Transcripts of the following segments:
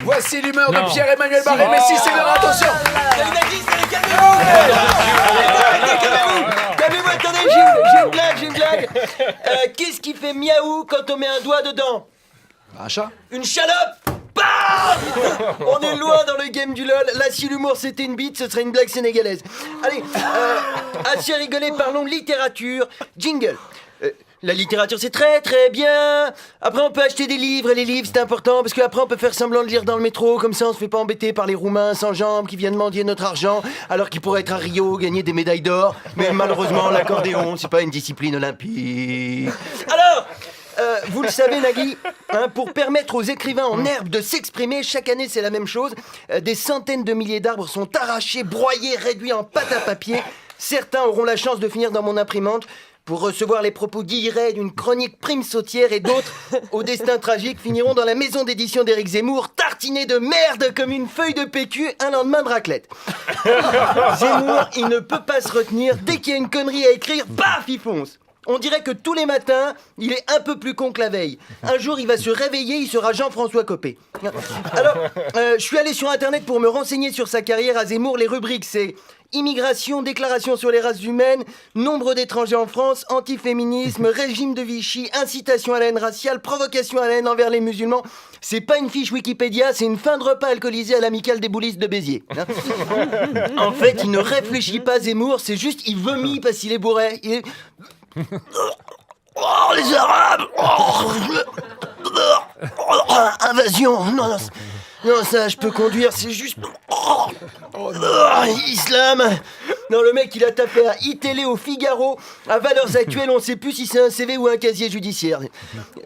Voici l'humeur de Pierre-Emmanuel Barré. Mais si c'est l'heure, attention. Salut Nagui, salut, calmez-vous. Calmez-vous, attendez, j'ai une blague. Qu'est-ce qui fait miaou quand on met un doigt dedans? Un chat. Une chalope. Bam. On est loin dans le game du LOL. Là, si l'humour c'était une bite, ce serait une blague sénégalaise. Allez, assez rigolé, parlons littérature. Jingle. La littérature c'est très très bien. Après on peut acheter des livres, et les livres c'est important parce qu'après on peut faire semblant de lire dans le métro. Comme ça on se fait pas embêter par les Roumains sans jambes qui viennent mendier notre argent alors qu'ils pourraient être à Rio, gagner des médailles d'or. Mais malheureusement l'accordéon c'est pas une discipline olympique. Alors vous le savez Nagui, pour permettre aux écrivains en herbe de s'exprimer, chaque année c'est la même chose. Des centaines de milliers d'arbres sont arrachés, broyés, réduits en pâte à papier. Certains auront la chance de finir dans mon imprimante pour recevoir les propos guillerets d'une chronique prime sautière, et d'autres, au destin tragique, finiront dans la maison d'édition d'Éric Zemmour, tartinés de merde comme une feuille de PQ un lendemain de raclette. Zemmour, il ne peut pas se retenir, dès qu'il y a une connerie à écrire, paf, il fonce. On dirait que tous les matins, il est un peu plus con que la veille. Un jour, il va se réveiller, il sera Jean-François Copé. Alors, je suis allé sur Internet pour me renseigner sur sa carrière à Zemmour. Les rubriques, c'est immigration, déclaration sur les races humaines, nombre d'étrangers en France, antiféminisme, régime de Vichy, incitation à la haine raciale, provocation à la haine envers les musulmans. C'est pas une fiche Wikipédia, c'est une fin de repas alcoolisé à l'amicale des boulistes de Béziers. En fait, il ne réfléchit pas, Zemmour, c'est juste, il vomit parce qu'il est bourré. Il est... Oh, les Arabes! Invasion! Non, ça, je peux conduire, c'est juste... Islam! Non, le mec, il a tapé à iTélé au Figaro. À Valeurs Actuelles, on sait plus si c'est un CV ou un casier judiciaire.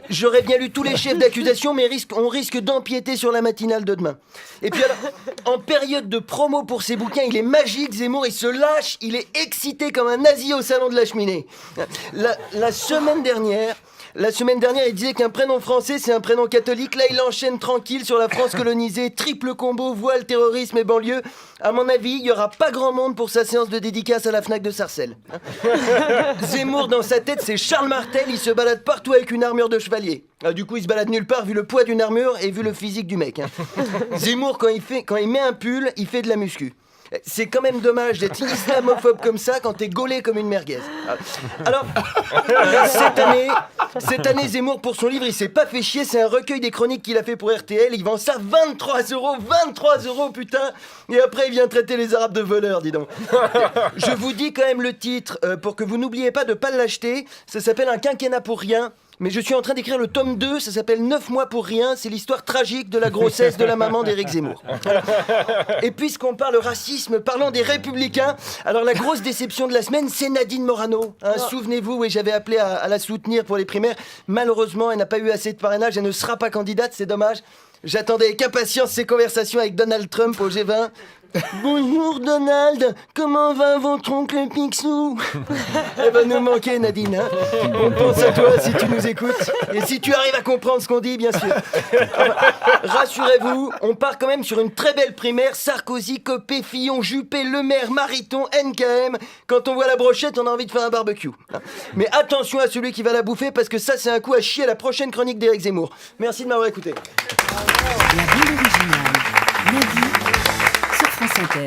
J'aurais bien lu tous les chefs d'accusation, mais on risque d'empiéter sur la matinale de demain. Et puis alors, en période de promo pour ses bouquins, il est magique, Zemmour, il se lâche, il est excité comme un nazi au salon de la cheminée. La semaine dernière, il disait qu'un prénom français, c'est un prénom catholique. Là, il enchaîne tranquille sur la France colonisée. Triple combo, voile, terrorisme et banlieue. À mon avis, il n'y aura pas grand monde pour sa séance de dédicace à la Fnac de Sarcelles. Zemmour, dans sa tête, c'est Charles Martel. Il se balade partout avec une armure de chevalier. Du coup, il se balade nulle part vu le poids d'une armure et vu le physique du mec. Zemmour, quand il met un pull, il fait de la muscu. C'est quand même dommage d'être islamophobe comme ça quand t'es gaulé comme une merguez. Alors, cette année, Zemmour, pour son livre, il s'est pas fait chier. C'est un recueil des chroniques qu'il a fait pour RTL. Il vend ça 23 €. 23 €, putain. Et après, il vient traiter les Arabes de voleurs, dis donc. Je vous dis quand même le titre, pour que vous n'oubliez pas de pas l'acheter. Ça s'appelle Un quinquennat pour rien. Mais je suis en train d'écrire le tome 2, ça s'appelle 9 mois pour rien, c'est l'histoire tragique de la grossesse de la maman d'Éric Zemmour. Et puisqu'on parle racisme, parlons des Républicains. Alors la grosse déception de la semaine, c'est Nadine Morano. Souvenez-vous, oui, j'avais appelé à la soutenir pour les primaires. Malheureusement, elle n'a pas eu assez de parrainage, elle ne sera pas candidate, c'est dommage. J'attendais avec impatience ses conversations avec Donald Trump au G20. Bonjour Donald, comment va votre oncle Picsou? Elle va nous manquer Nadine, hein. On pense à toi si tu nous écoutes. Et si tu arrives à comprendre ce qu'on dit, bien sûr. Enfin, rassurez-vous, on part quand même sur une très belle primaire. Sarkozy, Copé, Fillon, Juppé, Le Maire, Mariton, NKM. Quand on voit la brochette, on a envie de faire un barbecue. Mais attention à celui qui va la bouffer, parce que ça c'est un coup à chier à la prochaine chronique d'Éric Zemmour. Merci de m'avoir écouté. La bande originale, Nagui, sur France Inter.